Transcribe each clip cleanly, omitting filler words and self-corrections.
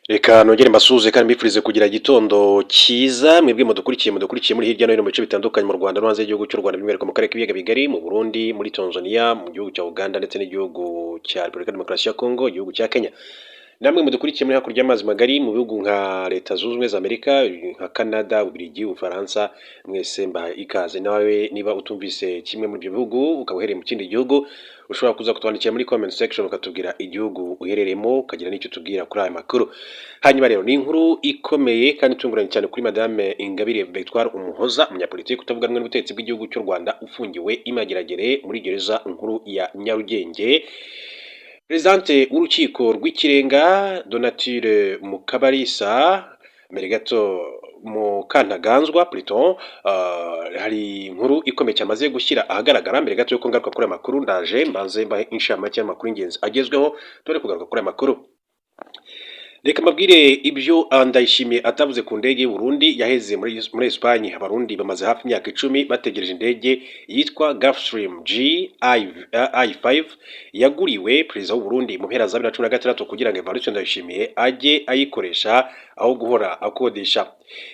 Reka nongere mbasuhuze kandi mbifurize kugira igitondo cyiza mwebwe mudukurikiye muri hirya no hino mu bice bitandukanye mu Rwanda no hanze y'igihugu cy'u Rwanda by'umwihariko mu karere k'ibiyaga bigari mu Burundi muri Tanzania mu gihugu cya Uganda ndetse n'igihugu cya Repubulika ya Demokarasi ya Kongo igihugu cya Kenya namwe mudukurikiye muri hakurya y'amazi magari mu bihugu nka Leta Zunze Ubumwe za Amerika nka Canada Ububiligi Ubufaransa mwese mbahaye ikaze nawe niba utumvise kimwe muri ibyo bihugu ukaba uhereye mu kindi gihugu ushobora kuza kutwandikira muri comment section ukatubwira igihugu uherereyemo ukagira n'icyo tubwira kuri aya makuru. Hanyuma rero ni inkuru ikomeye kandi itunguranye cyane kuri Madame Ingabire Victoire Umuhoza umunyapolitiki utavuga rumwe n'ubutegetsi bw'igihugu cy'u Rwanda ufungiwe imageragere muri gereza nkuru ya Nyarugenge. Presidente w'urukiko rw'ikirenga Donature Mukabalisa mbere gato Mukantaganzwa Pluton hari inkuru ikomeye cyamaze gushyira ahagaragara mbere gato yo ngaruka kuri aya makuru ndaje mbanze mbahe inshamake y'amakuru ingenzi agezweho tore kugaruka kuri aya makuru. Reka mbabwire ibyo Ndayishimiye atavuze ku ndege y'u Burundi yaheze muri Espagne. Abarundi bamaze hafi imyaka 10 bategereje indege yitwa Gulfstream GI5 yaguriwe perezida w'u Burundi mu mpera za 2016 kugira ngo Evariste Ndayishimiye ajye ayikoresha aho guhora akodesha.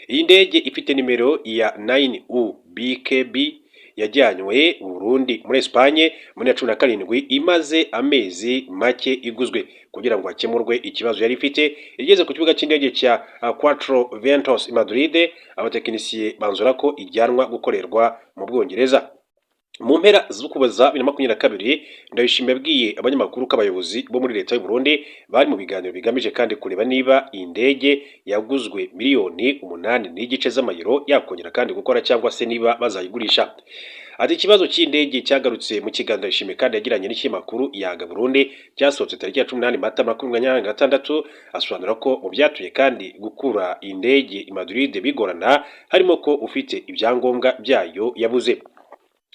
Iyi ndege ifite nimero ya 9U BKB yajyanywe Burundi muri Espagne muri 2017 imaze amezi make iguzwe kugira ngo hakemurwe ikibazo yari ifite. Igeze ku kibuga cy'indege cya Quatro Ventos i Madrid abatekinisiye banzura ko ijyanwa gukorerwa mu Bwongereza. Mu mpera z'ukuboza 2022 Ndayishimiye yabwiye abanyamakuru ko abayobozi bo muri leta y'u Burundi bari mu biganiro bigamije kandi kureba niba iyi ndege yaguzwe miliyoni 8 n'igice z'amayero yakongera kandi gukora cyangwa se niba bazayigurisha. Ati ikibazo cy'indege cyagarutse mu kiganiro Ndayishimiye kandi yagiranye n'ikinyamakuru Yaga Burundi cyasohotse tariki ya 18 Mata 2026 asobanura ko mu byatuye kandi gukura indege i Madrid bigorana harimo ko ufite ibyangombwa byayo yabuze.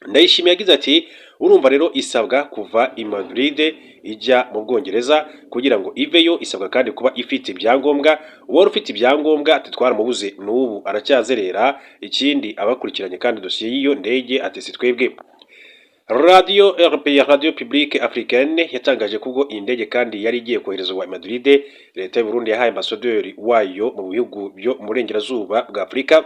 Ndayishimiye yagize ati urumva rero isabwa kuva i Madrid ijya mu Bwongereza kugira ngo iveyo isabwa kandi kuba ifite ibyangombwa. Uwari ufite ibyangombwa ati twaramubuze n'ubu aracyazerera. Ikindi abakurikiranye kandi dosiye y'iyo ndege ati si twebwe. Radio RPA Radio Publique Africaine yatangaje kubwo iyi ndege kandi yari igiye koherezwa i Madrid leta y'u Burundi yahaye ambassadeur wayo mu bihugu byo mu burengerazuba bwa Afurika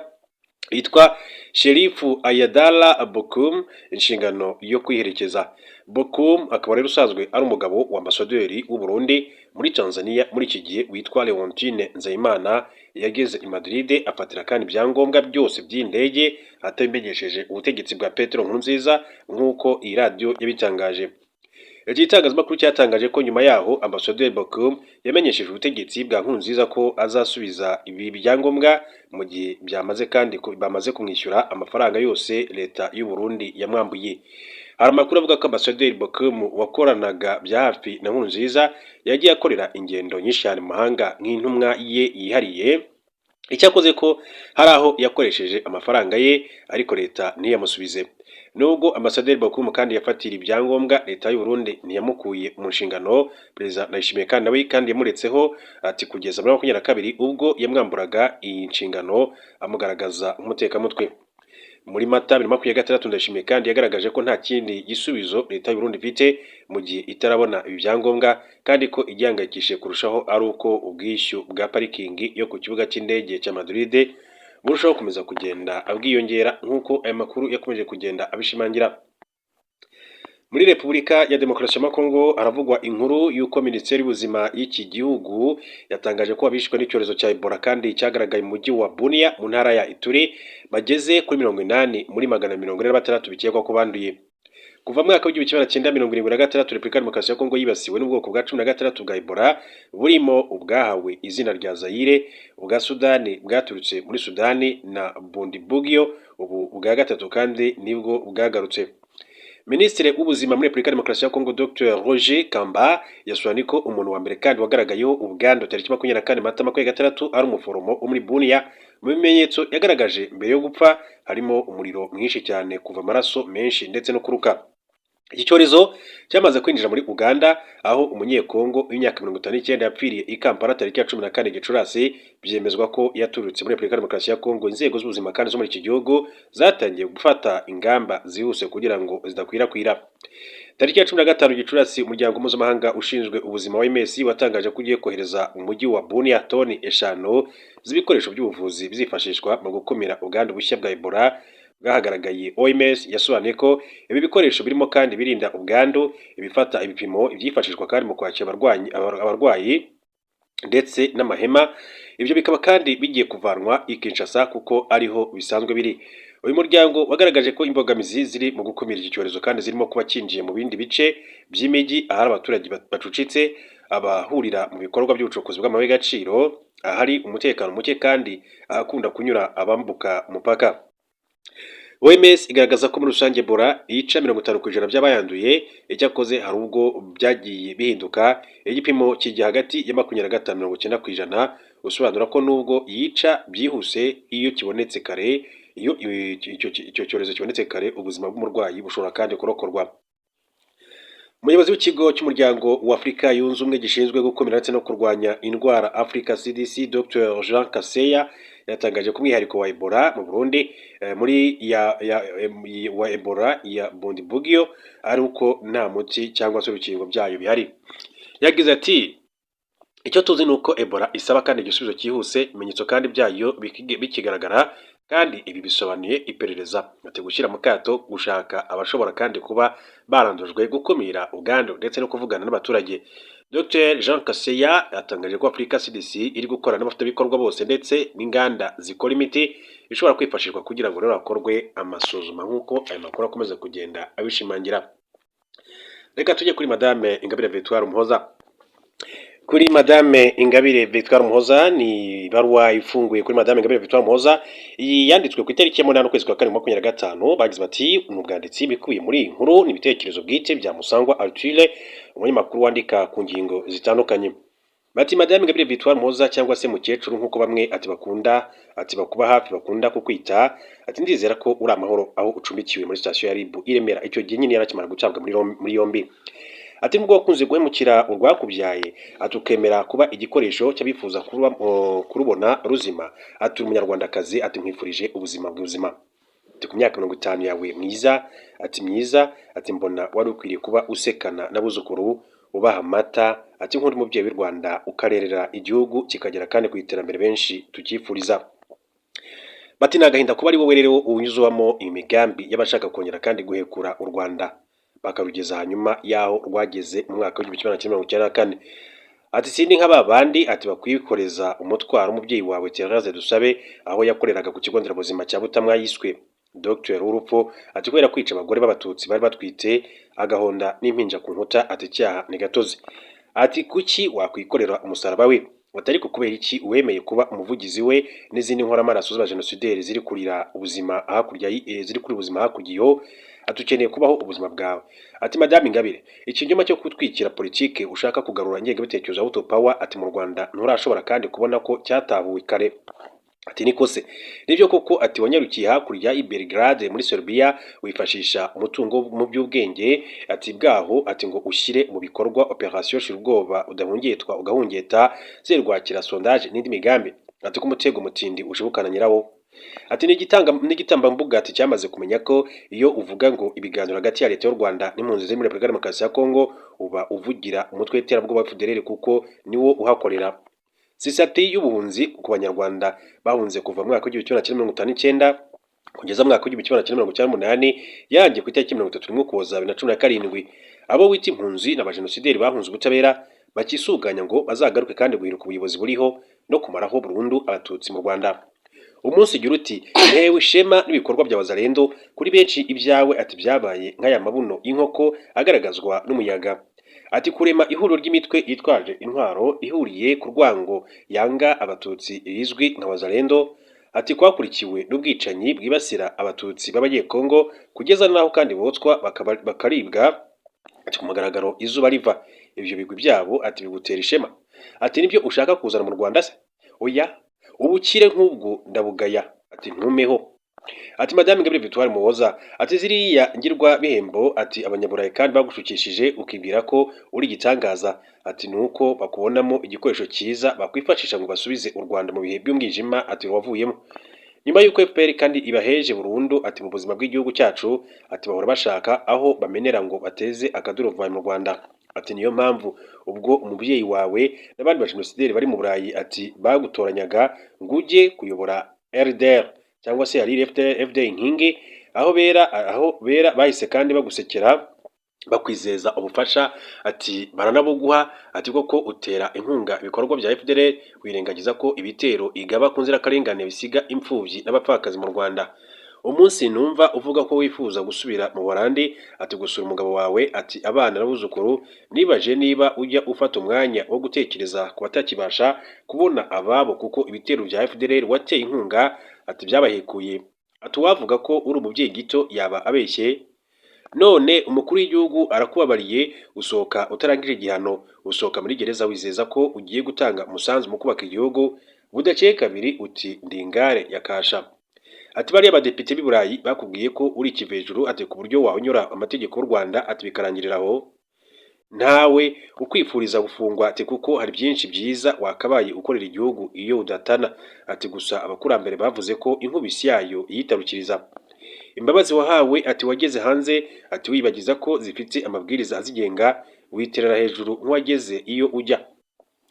yitwa Sherifu Ayadala Bokum inshingano yo kwiherekeza. Bokum akaba rero usanzwe ari umugabo wa ambassadeur w'u Burundi muri Tanzania muri iki gihe witwa Leontine Nzeyimana yageze i Madrid afatira kandi ibyangombwa byose by'indege atabimenyesheje ubutegetsi bwa Petero Nkurunziza nk'uko iyi radio yabitangaje. Iki gitangazamakuru cyatangaje ko nyuma yaho ambassadeur Bokum yamenyesheje ubutegetsi bwa Nkurunziza ko azasubiza ibi byangombwa mu gihe byamaze kandi bamaze kumwishyura amafaranga yose leta y'u Burundi yamwambuye. Hari amakuru avuga ko ambassadeur Bokum wakoranaga bya hafi na Nkurunziza yagiye akorera ingendo nyinshi cyane mu mahanga nk'intumwa ye yihariye. Icyakoze ko hari aho yakoresheje amafaranga ye ariko leta ntiyamusubize. Nubwo ambassadeur Bokum kandi yafatira ibyangombwa leta y'u Burundi ntiyamukuye mu nshingano, perezida Ndayishimiye kandi nawe kandi yamuretseho ati kugeza muri 2022 ubwo yamwamburaga iyi nshingano amugaragaza nk'umutekamutwe. Muri Mata 2026 Ndayishimiye kandi yagaragaje ko nta kindi gisubizo leta y'u Burundi ifite mu gihe itarabona ibi byangombwa kandi ko igihangayikishije kurushaho ari uko ubwishyu bwa parikingi yo ku kibuga cy'indege cya Madrid burushaho kumeza kugenda abwiyongera nk'uko aya makuru yakomeje kugenda abishimangira. Muri Repubulika ya Demokarasi ya Kongo haravugwa inkuru y'uko Minisiteri y'Ubuzima y'iki gihugu yatangaje ko abishwe n'icyorezo cya Ebola kandi cyagaragaye mu mujyi wa Bunia mu ntara ya Ituri bageze kuri 80 muri 146 bikekwa ko banduye. Kuva mu mwaka w'1976 Repubulika ya Demokarasi ya Kongo yibasiwe n'ubwoko bwa 16 bwa Ebola burimo ubwahawe izina rya Zaire, ubwa Sudani bwaturutse muri Sudani na Bundibugyo ubu bwa gatatu kandi nibwo bwagarutse. Minisitiri w'ubuzima muri Repubulika ya Demokarasi ya Kongo Dr Roger Kamba yasobanuye ko umuntu wa mbere kandi wagaragayeho ubwandu tariki 24 Mata 2026 ari umuforomo wo muri Bunia. Mu bimenyetso yagaragaje mbere yo gupfa harimo umuriro mwinshi cyane kuva amaraso menshi ndetse no kuruka. Iki cyorezo cyamaze kwinjira muri Uganda aho umunyekongo w'imyaka 59 yapfiriye i Kampala tariki ya 14 Gicurasi byemezwa ko yaturutse muri Repubulika ya Demokarasi ya Kongo. Inzego z'ubuzima kandi zo muri iki gihugu zatangiye gufata ingamba zihuse kugira ngo zidakwirakwira. Tariki ya 15 Gicurasi umuryango mpuzamahanga ushinzwe ubuzima wa OMS watangaje ko ugiye kohereza mu mujyi wa Bunia toni 5 z'ibikoresho by'ubuvuzi bizifashishwa mu gukumira ubwandu bushya bwa Ebola bwahagaragaye. OMS yasobanuye ko ibi bikoresho birimo kandi birinda ubwandu, ibifata ibipimo, ibyifashishwa kandi mu kwakira abarwayi ndetse n'amahema. Ibyo bikaba kandi bigiye kuvanwa i Kinshasa kuko ariho bisanzwe biri. Uyu muryango wagaragaje ko imbogamizi ziri mu gukumira iki cyorezo kandi zirimo kuba kinjiye mu bindi bice by'imijyi ahari abaturage bacucitse, abahurira mu bikorwa by'ubucukuzi bw'amabuye y'agaciro, ahari umutekano muke kandi ahakunda kunyura abambuka umupaka. OMS igaragaza ko muri rusange Ebola yica 50% by'abayanduye, icyakoze hari ubwo byagiye bihinduka, igipimo kijya hagati ya 25 na 90%, usobanura ko nubwo yica byihuse iyo kibonetse kare, iyo icyo cyorezo kibonetse kare, ubuzima bw'umurwayi bushobora kandi kurokorwa. Umuyobozi w'ikigo cy'umuryango wa Afurika yunze ubumwe gishinzwe gukumira ndetse no kurwanya indwara Africa CDC, Dr Jean Kaseya, yatangaje ko umwihariko wa Ebola mu Burundi wa Ebola ya Bundibugyo ari uko nta muti cyangwa se urukingo byayo bihari. Yagize ati icyo tuzi ni uko Ebola isaba kandi igisubizo cyihuse, ibimenyetso kandi byayo bikigaragara, kandi ibi bisobanuye iperereza, ati gushyira mu kato, gushaka abashobora kandi kuba barandujwe, gukumira ubwandu ndetse no kuvugana n'abaturage. Dr Jean Kaseya yatangaje ko Africa CDC iri gukorana n'abafatanyabikorwa bose ndetse n'inganda zikora imiti ishobora kwifashishwa kugira ngo rero hakorwe amasuzuma nk'uko aya makuru akomeza kugenda abishimangira. Reka tujye kuri Madame Ingabire Victoire Umuhoza. Kuri Madame Ingabire Victoire Umuhoza, ni ibaruwa ifunguye kuri Madame Ingabire Victoire Umuhoza yanditswe ku itariki ya 8 ukwezi kwa 2025. Bagize bati umubwanditsi bikuye muri inkuru n'ibitekerezo bwite bya Musangwa Arthur, umunyamakuru wandika ku ngingo zitandukanye. Bati Madame Ingabire Victoire Umuhoza cyangwa se mukecuru nk'uko bamwe bakuba hafi bakunda kukwita, ati ndizera ko uri amahoro aho ucumbikiwe muri station ya RIB i Remera. Icyo gihe nyine yarakimara gucabwa muri yombi. Ati nubwo wakunze guhemukira urwakubyaye, atukemera kuba igikoresho cy'abifuza kurubona ruzima, ati umunyarwandakazi, ati nkwifurije ubuzima bw'ubuzima. Ati ku myaka 50 yawe myiza, ati mbona wari ukwiriye kuba usekana n'abuzukuru, ubaha amata, ati nk'uri mubyeyi w'u Rwanda ukarerera igihugu kikagera kandi ku iterambere benshi tukifuriza. Bati nagahinda kuba ari wowe rero unyuzwamo imigambi y'abashaka kongera kandi guhekura u Rwanda bakarugeza hanyuma yaho rwageze mu mwaka wa 1994. Ati sindi nk'aba bandi, ati bakwikoreza umutwaro umubyeyi wawe Thérèse Dusabe aho yakoreraga ku kigo nderabuzima cya Butamwa yiswe Dr Urupfu, ati kubera kwica abagore b'abatutsi bari batwite agahonda n'impinja ku nkuta, ati cyaha ni gatozi. Ati kuki wakwikorera umusaraba we, atari kubera iki uwemeye kuba umuvugizi we n'izindi nkoramaraso z'aba genocidaires ziri kurira ubuzima hakurya iyo, atukeneye kubaho ubuzima bwawe. Ati Madame Ingabire, ikinyoma cyo kutwikira politike ushaka kugarura ingengabitekerezo auto power, ati mu Rwanda nturashobora kandi kubona ko cyatahuwe kare. Ati nikose nibyo koko, ati wanyarukiye hakurya i Belgrade muri Serbia wifashisha umutungo mu by'ubwenge, ati bwaho, ati ngo ushyire mu bikorwa operation Shirubwoba udahungetwa ugahungeta zerwakira sondage n'indi migambi, ati kumutego mutindi ushibukana nyirawo. Ati n'igitambambuga, ati cyamaze kumenya ko iyo uvuga ngo ibiganiro hagati ya leta y'u Rwanda n'impunzi ziri muri Repubulika ya Demokarasi ya Kongo uba uvugira umutwe w'iterabwoba FDLR kuko niwo uhakorera. Sisati y'ubuhunzi ku banyarwanda bahunze kuva mu mwaka wa 1959 kugeza mu mwaka wa 1998 yangiye ku itariki 31 Ukuboza 2017. Abo wita impunzi n'abajenosideri bahunze ubutabera bakisuganya ngo bazagaruke kandi guhiruka ubuyobozi buriho no kumaraho burundu abatutsi mu Rwanda. Umunsi gira uti ntewe ishema n'ibikorwa bya Wazalendo, kuri benshi ibyawe, ati byabaye nk'aya mabuno y'inkoko agaragazwa n'umuyaga. Ati kurema ihuriro ry'imitwe yitwaje intwaro ihuriye ku rwango yanga abatutsi rizwi nka Wazalendo, ati kwakurikiwe n'ubwicanyi bwibasira abatutsi b'abanyekongo kugeza naho kandi botswa bakaribwa, ati ku mugaragaro izuba riva. Ibyo bigwi byabo, ati bigutera ishema. Ati nibyo ushaka kuzana mu Rwanda se? Oya, ubukire nk'ubwo ndabugaya, ati ntumeho. Ati Madame Ingabire Victoire Umuhoza, ati ziriya ngirwa bihembo, ati abanyaburayi kandi bagushukishije ukibwira ko uri igitangaza, ati nuko bakubonamo igikoresho cyiza bakwifashisha ngo basubize u Rwanda mu bihe by'umwijima, ati wavuyemo. nyuma y'uko FPR kandi ibaheje burundu ati mu buzima bw'igihugu cyacu ati bahora bashaka aho bamenera ngo bateze akaduruvayo mu Rwanda. Ati niyo mpamvu ubwo umubyeyi wawe n'abandi bajenosideri bari mu Burayi ati bagutoranyaga ngo ujye kuyobora RDR cyangwa se ari FDL inkingi, aho bera bahise kandi bagusekera bakwizeza ubufasha ati baranabuguha ati koko utera inkunga ibikorwa bya FDL wirengagiza ko ibitero igaba ku nzirakarengane bisiga imfubyi n'abapfakazi mu Rwanda. Umunsi numva uvuga ko wifuza gusubira mu Buholandi ati gusura umugabo wawe ati abana n'abuzukuru, nibaje niba ujya ufata umwanya wo gutekereza ku batakibasha kubona ababo kuko ibitero bya FDL wateye inkunga ati byabahekuye. Ati uwavuga ko uri umubyeyi gito yaba abeshye. None umukuru w'igihugu arakubabariye usohoka utarangije igihano, usohoka muri gereza wizeza ko ugiye gutanga umusanzu mu kubaka igihugu, budakeye kabiri uti ndingare yakasha. Ati bariya abadepite b'i Burayi bakubwiye ko uri ikivejuru ati ku buryo wahonyura amategeko y'u Rwanda ati bikarangirira aho. Ntawe ukwifuriza gufungwa ati kuko hari byinshi byiza wakabaye ukorera igihugu iyo udatana ati gusa abakurambere bavuze ko inkubisi yayo yitarukiriza. Imbabazi wahawe ati wageze hanze ati wibagiza ko zifite amabwiriza azigenga, witerera hejuru nk'uwageze iyo ujya.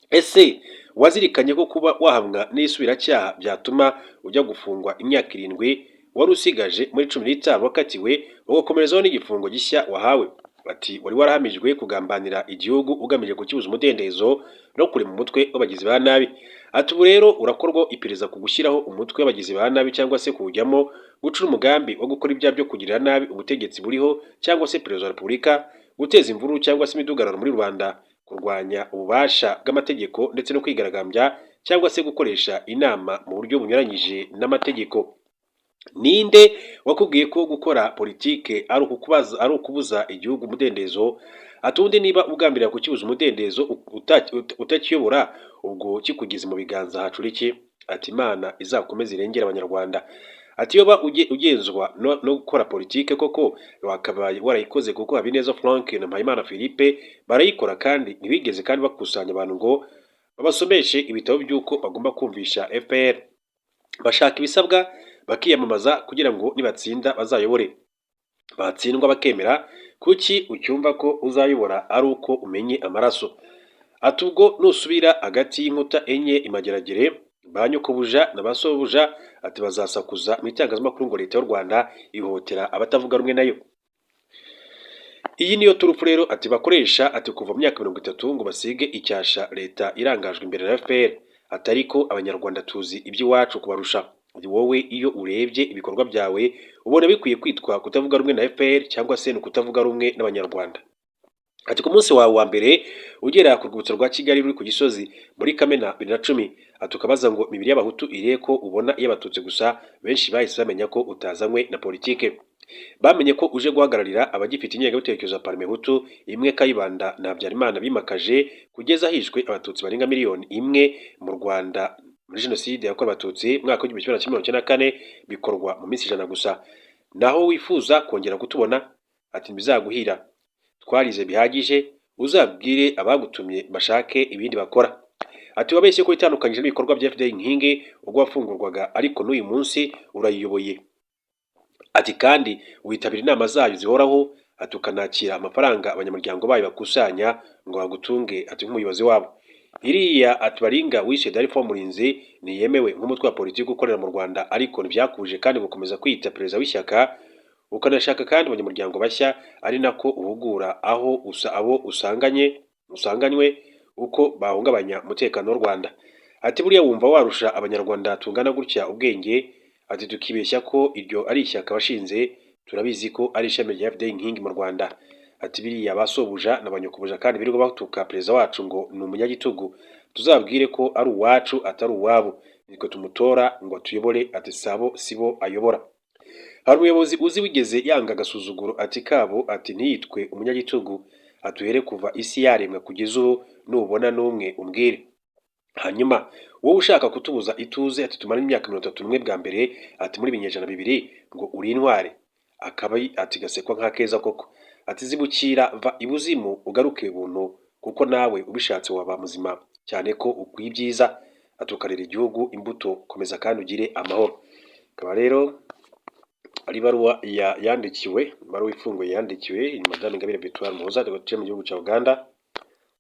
Ese wazirikanye ko kuba wahamwa n'isubiracyaha byatuma ujya gufungwa imyaka 7 wari usigaje muri 15 wakatiwe ugakomerezaho n'igifungo gishya wahawe? Ati wari warahamijwe kugambanira igihugu ugamije kukibuza umudendezo no kurema umutwe w'abagizi ba nabi. Ati ubu rero urakorwa iperereza ku gushyiraho umutwe w'abagizi ba nabi cyangwa se kuwujyamo, gucura umugambi wo gukora ibyaha byo kugirira nabi ubutegetsi buriho cyangwa se perezida wa repubulika, guteza imvururu cyangwa se imidugararo muri Rwanda, kurwanya ububasha bw'amategeko ndetse no kwigaragambya cyangwa se gukoresha inama mu buryo bunyuranyije n'amategeko. Ninde wakubwiye ko gukora politike ari ukubuza igihugu umudendezo? Ati undi niba ugambirira kukibuza umudendezo utakiyobora ubwo kikugeze mu biganza hacura iki? Ati Imana izakomeza irengera abanyarwanda. Ati yoba ugenzwa no gukora politike koko wakabaye warayikoze kuko Habineza Frank na Mpayimana Philippe barayikora kandi ntibigeze kandi bakusanya abantu ngo babasomeshe ibitabo by'uko bagomba kumvisha FPR. Bashaka ibisabwa bakiyamamaza kugira ngo nibatsinda bazayobore, batsindwa bakemera. Kuki ucyumva ko uzayobora ari uko umenye amaraso? Ati ubwo nusubira hagati y'inkuta enye imageragere banyukubuja na basobuja ati bazasakuza mu itangazamakuru ngo leta y'u Rwanda ihohotera abatavuga rumwe nayo. Iyi niyo turufu rero ati bakoresha ati kuva mu myaka 30 ngo basige icyasha leta irangajwe imbere na FPR. Ati ariko abanyarwanda tuzi iby'iwacu kubarusha. Wowe iyo urebye ibikorwa byawe ubona bikwiye kwitwa kutavuga rumwe na FPR cyangwa se no kutavuga rumwe n'abanyarwanda. Ati ku munsi wawe wa mbere ugera ku rwibutso rwa Kigali ruri ku Gisozi muri Kamena 2010 atukabaza ngo imibiri y'abahutu iriye ko ubona y'abatutsi gusa, benshi bahise bamenya ko utazanywe na politike. Bamenye ko uje guhagararira abagifite ingengabitekerezo ya Parmehutu imwe Kayibanda na Habyarimana bimakaje kugeza hishwe abatutsi barenga 1 miliyoni mu Rwanda muri jenoside yakorewe abatutsi mwaka wa 1994 bikorwa mu minsi 100 gusa. Naho wifuza kongera kutubona ati bizaguhira, twarize bihagije, uzabwire abagutumye bashake ibindi bakora. Ati wabeshye ko itandukanyije n'ibikorwa bya FDL inkingi ubwo wafungurwaga ariko n'uyu munsi urayiyoboye. Ati kandi witabira inama zayo zihoraho atukanakira amafaranga abanyamuryango bayo bakusanya ngo bagutunge ati nk'umuyobozi wabo. Iriya atubaringa wishe Darifo Murinzi niyemewe nk'umutwe wa politiki ukorera mu Rwanda ariko ntibyakuje kandi gukomeza kwita perezida w'ishyaka, ukanashaka kandi abanyamuryango bashya ari nako uhugura abo usanganywe uko bahungabanya umutekano w'u Rwanda. Ati buriya wumva warusha abanyarwanda tungana gutya ubwenge? Ati tukibeshya ko iryo ari ishyaka washinze, turabizi ko ari ishami rya FDL inkingi mu Rwanda. Ati biriya basobuja n'abanyokubuja kandi birirwa batuka perezida wacu ngo ni umunyagitugu, tuzabwire ko ari uwacu atari uwabo, niko tumutora ngo tuyobore ati sabo sibo ayobora. Hari umuyobozi uzi wigeze yanga agasuzuguro ati kabo ati ntiyitwe umunyagitugu, atuhere kuva isi yaremwe kugeza ubu nubona n'umwe umbwire. Hanyuma wowe ushaka kutubuza ituze ati tumara imyaka 31 bwa mbere ati muri binyejana 2 ngo uri intware, akaba ati gasekwa nk'akeza koko. Ati zibukira va ibuzimu ugaruke buntu kuko nawe ubishatse waba muzima cyane ko ukwiye byiza, atukarera igihugu imbuto komeza kandi ugire amahoro. akaba rero ari ibaruwa yandikiwe, ibaruwa ifunguye yandikiwe Madame Ingabire Victoire Umuhoza.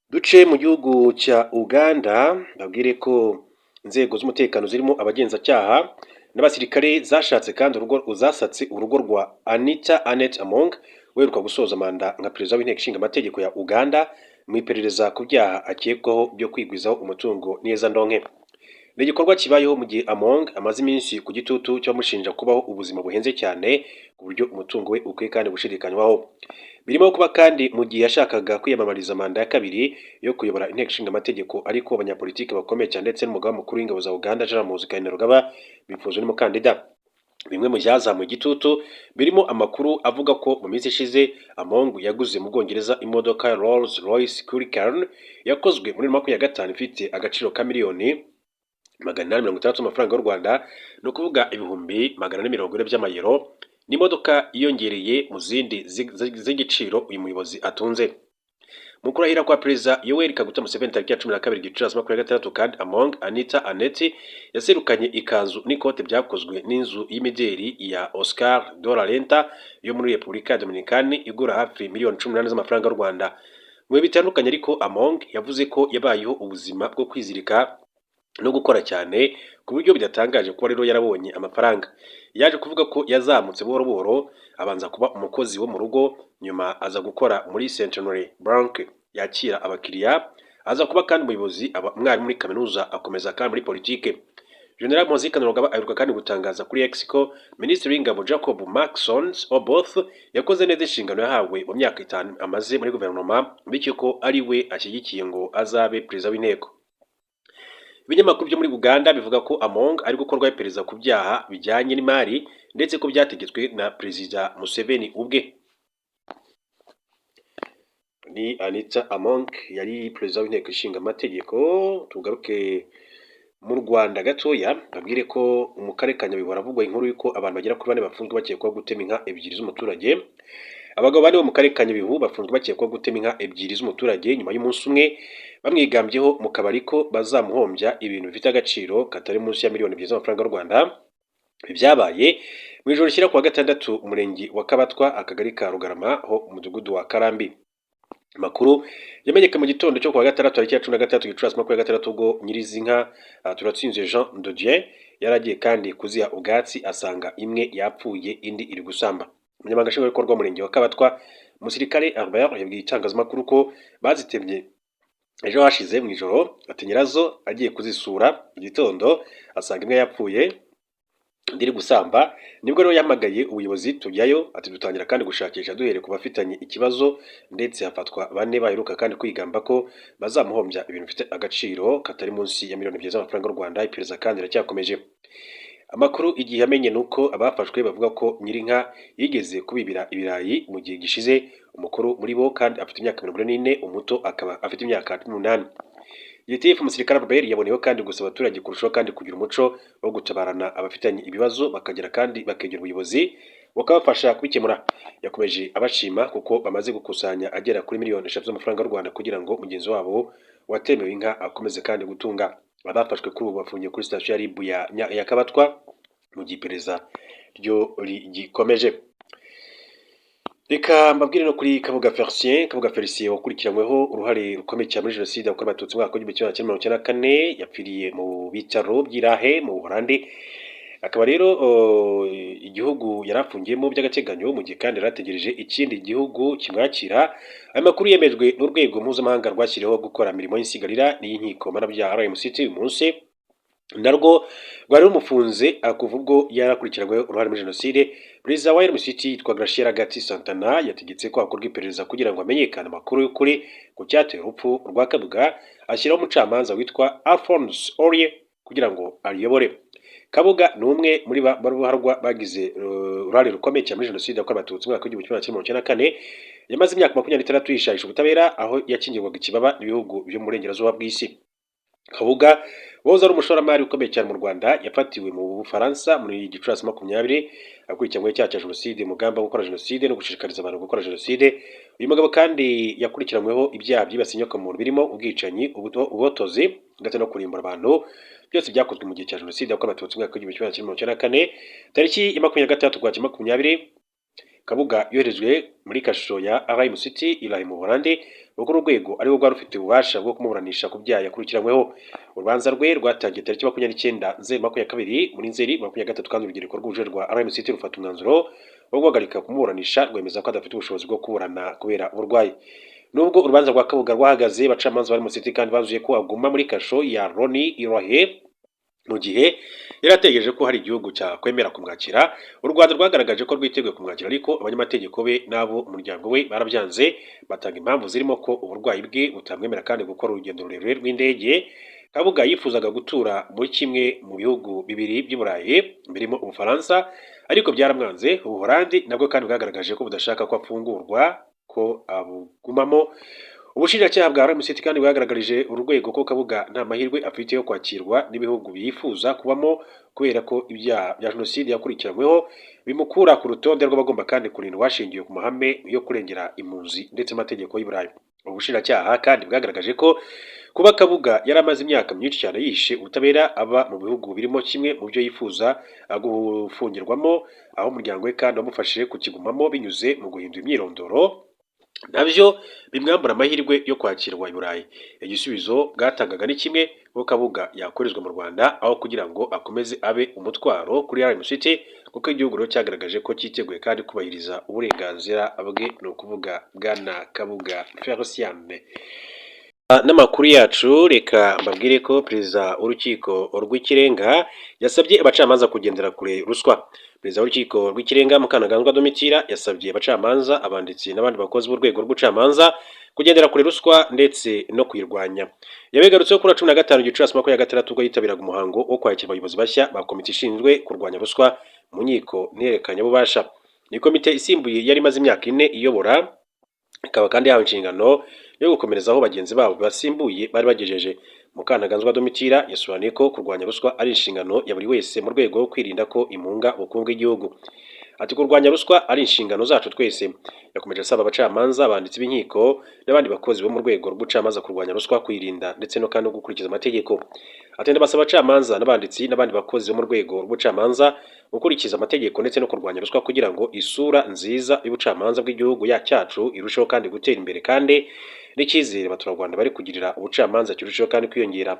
Duce mu gihugu cya Uganda, babwire ko inzego z'umutekano zirimo abagenzacyaha n'abasirikare zashatse kandi zasatse urugo rwa Annette Among weruka gusoza manda nka perezida w'inteko ishinga amategeko ya Uganda mu iperereza ku byaha akekwaho byo kwigwizaho umutungo neza ndonke. Ni igikorwa kibayeho mu gihe Among amaze iminsi ku gitutu cyamushinja kubaho ubuzima buhenze cyane ku buryo umutungo we ukwiye kandi gushidikanywaho. Birimo kuba kandi mu gihe yashakaga kwiyamamariza manda ya kabiri yo kuyobora inteko ishinga amategeko, ariko abanyapolitiki bakomeye cyane ndetse n'umugaba mukuru w'ingabo za Uganda General Muhoozi Kainerugaba bifuje n'umukandida. Bimwe mu byazamuye igitutu birimo amakuru avuga ko mu minsi ishize Among yaguze mu Bwongereza imodoka Rolls Royce Hurricane yakozwe muri 2025 ifite agaciro ka miliyoni 860 amafaranga y'u Rwanda, no kuvuga ibihumbi 440 by'amayero. N'imodoka yiyongereye mu zindi z'igiciro uyu muyobozi atunze. Mu kurahira kwa Perezida Yoweri Kaguta Museveni tariki ya 12 Gicurasi 2026 kandi Among Annette yaserukanye ikanzu n'ikote byakozwe n'inzu y'imideli ya Oscar de la Renta yo muri Repubulika ya Dominicani igura hafi miliyoni 18 z'amafaranga y'u Rwanda. Mu bihe bitandukanye ariko Among yavuze ko yabayeho ubuzima bwo kwizirika no gukora cyane ku buryo bidatangaje kuba rero yarabonye amafaranga. Yaje kuvuga ko yazamutse buhoro buhoro, abanza kuba umukozi wo mu rugo, nyuma aza gukora muri Centenary Bank yakira abakiriya, aza kuba kandi umuyobozi umwarimu muri kaminuza, akomeza kandi muri politike. General Muhoozi Kainerugaba aheruka kandi gutangaza kuri X ko Minisitiri w'Ingabo Jacob Maxson Oboth yakoze neza inshingano yahawe mu myaka 5 amaze muri guverinoma, bityo ko ari we ashyigikiye ngo azabe perezida w'inteko. Ibinyamakuru byo muri Uganda bivuga ko Among ari gukorwaho iperereza ku byaha bijyanye n'imari ndetse ko byategetswe na Perezida Museveni ubwe. Ni Annette Among yari perezida w'inteko ishinga amategeko. Tugaruke mu Rwanda gatoya, babwire ko mu karere ka Nyabihu haravugwa inkuru y'uko abantu bagera kuri 4 bafunzwe bakekwaho gutema inka 2 z'umuturage. Abagabo bane bo mu karere ka Nyabihu bafunzwe bakekwaho gutema inka 2 z'umuturage nyuma y'umunsi umwe bamwigambyeho mu kabari ko bazamuhombya ibintu bifite agaciro katari munsi ya miliyoni 2 z'amafaranga y'u Rwanda. Byabaye mu ijoro rishyira kuwa gatandatu umurenge wa Kabatwa, akagari ka Rugarama ho umudugudu wa Karambi. Makuru yamenyeka mu gitondo cyo kuwa gatandatu tariki ya 13 Gicurasi 2026 ubwo nyirizinka Turatsinze Jean de Dieu yaragiye kandi kuziha ubwatsi asanga imwe yapfuye indi iri gusamba. Umunyamabanga nshingwabikorwa w'umurenge wa Kabatwa Musirikare Albert yabwiye itangazamakuru ko bazitemye ejo hashize mu ijoro, ati nyirazo agiye kuzisura igitondo asanga imwe yapfuye ndiri gusamba, nibwo rero yamagaye ubuyobozi tujyayo, ati dutangira kandi gushakisha duhere ku bafitanye ikibazo, ndetse hafatwa 4 baheruka kandi kwigamba ko bazamuhombya ibintu bifite agaciro katari munsi ya miliyoni 2 z'amafaranga y'u Rwanda. Iperereza kandi iracyakomeje. Amakuru igihe yamenye nuko abafashwe bavuga ko nyirinka yigeze kubibira ibirayi mu gihe gishize. Umukuru muri bo kandi afite imyaka 44, umuto akaba afite imyaka 18. Yitifu Musirikare Albert yaboneyeho kandi gusaba abaturage kurushaho kandi kugira umuco wo gutabarana abafitanye ibibazo, bakagera kandi bakegera ubuyobozi bakabafasha kubikemura. Yakomeje abashima kuko bamaze gukusanya agera kuri miliyoni 3 z'amafaranga y'u Rwanda kugira ngo mugenzi wabo watemewe inka akomeze kandi gutunga. Abafashwe kuri ubu bafungiye kuri station ya RIB ya Kabatwa mu gihe iperereza ryo rigikomeje. Reka mbabwire no kuri Kabuga Felicien wakurikiranyweho uruhare rukomeye cyane muri jenoside yakorewe abatutsi mu mwaka w'1994 yapfiriye mu bitaro by'Irahe mu Buholandi. Akaba rero igihugu yarafungiyemo by'agateganyo mu gihe kandi yarategereje ikindi gihugu kimwakira. Aya makuru yemejwe n'urwego mpuzamahanga rwashyiriweho gukora mirimo y'insigarira n'inkiko mpanabyaha RMCT uyu munsi, narwo rwari rumufunze kuva ubwo yarakurikiranyweho uruhare muri jenoside. Perezida wa RMCT yitwa Graciela Gatti Santana yategetse ko hakorwa iperereza kugira ngo hamenyekane amakuru y'ukuri ku cyateye urupfu rwa Kabuga, ashyiraho umucamanza witwa Alphonse Orie kugira ngo ariyobore. Kabuga ni umwe muri baruharwa bagize uruhare rukomeye cyane muri jenoside yakorewe abatutsi mu mwaka w'1994. Yamaze imyaka 26 yishayisha ubutabera, aho yakingirwaga ikibaba n'ibihugu byo mu burengerazuba bw'isi. Kabuga uwahoze ari umushoramari ukomeye cyane mu Rwanda yafatiwe mu Bufaransa muri Gicurasi 20 akurikiranyweho icyaha cya jenoside, umugambi wo gukora jenoside no gushishikariza abantu gukora jenoside. Uyu mugabo kandi yakurikiranyweho ibyaha byibasiye inyokomuntu birimo ubwicanyi, ubutozi ndetse no kurimbura abantu, byose byakozwe mu gihe cya jenoside yakorewe abatutsi mu mwaka w'igihumbi kimwe magana cyenda mirongo icyenda na kane. Tariki ya 26 Ukwakira 2020 Kabuga yoherejwe muri kasho ya RMCT irahi mu Buholandi, ubwo urwego ari rwo rwari rufite ububasha bwo kumuburanisha ku byaha yakurikiranyweho. Urubanza rwe rwatangiye tariki 29 Nzeri 2022 muri Nzeri 2023 kandi urubyiruko rwuje rwa RMCT rufata umwanzuro wo guhagarika kumuburanisha rwemeza ko adafite ubushobozi bwo kuburana kubera uburwayi. Nubwo urubanza rwa Kabuga rwahagaze, abacamanza bari mu City kandi bazuye ko aguma muri kasho ya Roni Irahe mu gihe yarategereje ko hari igihugu cya kwemera kumwakira. U Rwanda rwagaragaje ko rwiteguye kumwakira, ariko abanyamategeko be n'abo umuryango we barabyanze, batanga impamvu zirimo ko uburwayi bwe butamwemera kandi gukora urugendo rurerure rw'indege. Kabuga yifuzaga gutura muri kimwe mu bihugu bibiri by'i Burayi birimo Ubufaransa, ariko byaramwanze. Ubuholandi nabwo kandi bwagaragaje ko budashaka ko afungurwa ko abugumamo. Ubushinjacyaha bwa RMCT kandi bwagaragarije urwego ko Kabuga nta mahirwe afite yo kwakirwa n'ibihugu bifuza kubamo kubera ko ibyaha bya jenoside yakurikiranyweho bimukura ku rutonde rw'abagomba kandi kurindwa hashingiwe ku mahame yo kurengera impunzi ndetse amategeko y'u Burayi. Ubushinjacyaha kandi bwagaragaje ko kuba Kabuga yari amaze imyaka myinshi cyane yishe ubutabera, aba mu bihugu birimo kimwe mu byo yifuza gufungirwamo, aho umuryango we kandi wamufashije kukigumamo binyuze mu guhindura imyirondoro, nabyo bimwambura amahirwe yo kwakirwa i Burayi. Igisubizo bwatangaga ni kimwe, ko Kabuga yakorezwa mu Rwanda aho kugira ngo akomeze abe umutwaro kuri RMCT, kuko igihugu rero cyagaragaje ko cyiteguye kandi kubahiriza uburenganzira bwe, ni ukuvuga Bwana Kabuga Felicien. N'amakuru yacu reka mbabwire ko perezida w'urukiko rw'ikirenga yasabye abacamanza kugendera kure ruswa. Perezida w'urukiko rw'ikirenga Mukantaganzwa Domitira yasabye abacamanza, abanditsi n'abandi bakozi b'urwego rw'ubucamanza kugendera kure ruswa ndetse no kuyirwanya. Yabigarutseho kuri 15 Gicurasi 2023 ubwo yitabiraga umuhango wo kwakira abayobozi bashya ba komite ishinzwe kurwanya ruswa mu nkiko nterekanyabubasha. Ni komite isimbuye yari imaze imyaka 4 iyobora, ikaba kandi yahawe inshingano yo gukomereza aho bagenzi babo basimbuye bari bagejeje. Mukantaganzwa Domitira yasobanuye ko kurwanya ruswa ari inshingano ya buri wese mu rwego rwo kwirinda ko imunga ubukungu bw'igihugu. Ati kurwanya ruswa ari inshingano zacu twese. Yakomeje asaba abacamanza, abanditsi b'inkiko n'abandi bakozi bo mu rwego rw'ubucamanza kurwanya ruswa, kwirinda ndetse no kandi gukurikiza amategeko. Atenda basaba abacamanza n'abanditsi n'abandi bakozi bo mu rwego rw'ubucamanza gukurikiza amategeko ndetse no kurwanya ruswa kugira ngo isura nziza y'ubucamanza bw'igihugu cyacu irusheho kandi gutera imbere, kandi n'icyizere abaturarwanda bari kugirira ubucamanza kirusheho kandi kwiyongera.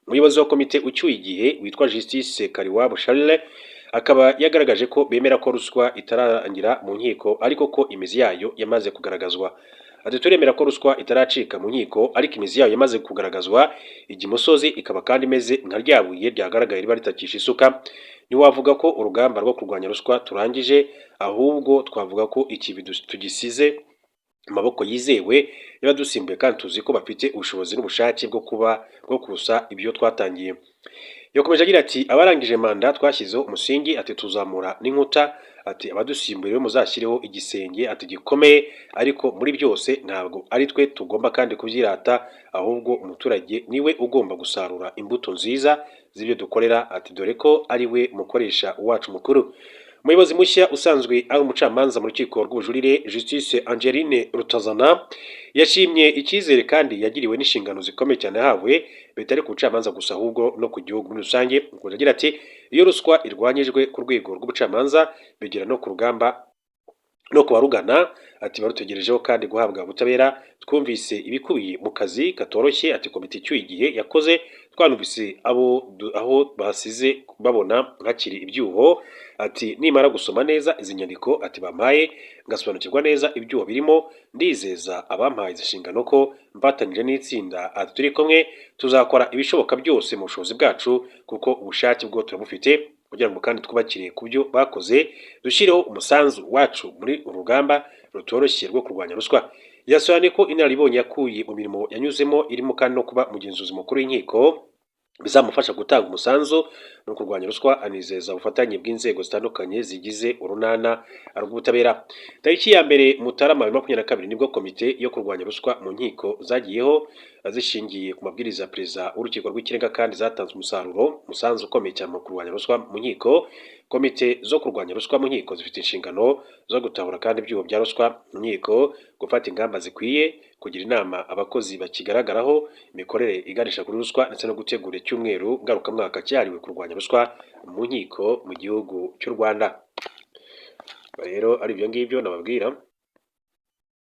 Umuyobozi wa komite ucyuye igihe witwa Justice Kariwabo Charles akaba yagaragaje ko bemera ko ruswa itararangira mu nkiko, ariko ko imizi yayo yamaze kugaragazwa. Ati turemera ko ruswa itaracika mu nkiko, ariko imizi yayo yamaze kugaragazwa, igimusozi ikaba kandi imeze nka ryabuye ryagaragaye riba ritakisha isuka. Ntiwavuga ko urugamba rwo kurwanya ruswa turangije, ahubwo twavuga ko ikibi tugisize amaboko yizewe y'abadusimbuye, kandi tuzi ko bafite ubushobozi n'ubushake bwo kusa ibyo twatangiye. Yakomeje agira ati abarangije manda twashyizeho umusingi, ati tuzamura n'inkuta, ati abadusimbuye muzashyireho igisenge ati gikomeye, ariko muri byose ntabwo ari twe tugomba kandi kubyirata, ahubwo umuturage niwe ugomba gusarura imbuto nziza z'ibyo dukorera, ati dore ko ari we mukoresha wacu mukuru. Umuyobozi mushya usanzwe ari umucamanza mu rukiko rw'ubujurire Justice Angeline Rutazana yashimye icyizere kandi yagiriwe n'inshingano zikomeye cyane yahawe, bitari ku bucamanza gusa ahubwo no ku gihugu muri rusange. Akomeje agira ati iyo ruswa irwanyijwe ku rwego rw'ubucamanza bigera no ku rugamba no kubarugana, ati barutegerejeho kandi guhabwa ubutabera. Twumvise ibikubiye mu kazi katoroshye, ati komite icyuye igihe yakoze, twanumvise aho basize babona hakiri ibyuho, ati nimara gusoma neza izi nyandiko ati bampaye ngasobanukirwa neza ibyuho birimo, ndizeza abampaye izi nshingano ko mfatanyije n'itsinda ati turi kumwe tuzakora ibishoboka byose mu bushobozi bwacu, kuko ubushake bwo turabufite kugira ngo kandi twubakire ku byo bakoze, dushyireho umusanzu wacu muri uru rugamba rutoroshye rwo kurwanya ruswa. Yasobanuye ko inararibonye yakuye mu mirimo yanyuzemo irimo kandi no kuba umugenzuzi mukuru w'inkiko bizamufasha gutanga umusanzu no kurwanya ruswa, anizeza ubufatanye bw'inzego zitandukanye zigize urunana rw'ubutabera. Tariki ya mbere Mutarama 2022 nibwo komite yo kurwanya ruswa mu nkiko zagiyeho zishingiye ku mabwiriza ya perezida w'urukiko rw'ikirenga kandi zatanze umusanzu ukomeye cyane mu kurwanya ruswa mu nkiko. Komite zo kurwanya ruswa mu nkiko zifite inshingano zo gutahura kandi ibyuho bya ruswa mu nkiko, gufata ingamba zikwiye, kugira inama abakozi bakigaragaraho imikorere iganisha kuri ruswa, ndetse no gutegura icyumweru ngarukamwaka cyahariwe kurwanya ruswa mu nkiko mu gihugu cy'u Rwanda. Rero ari ibyo ngibyo nababwira.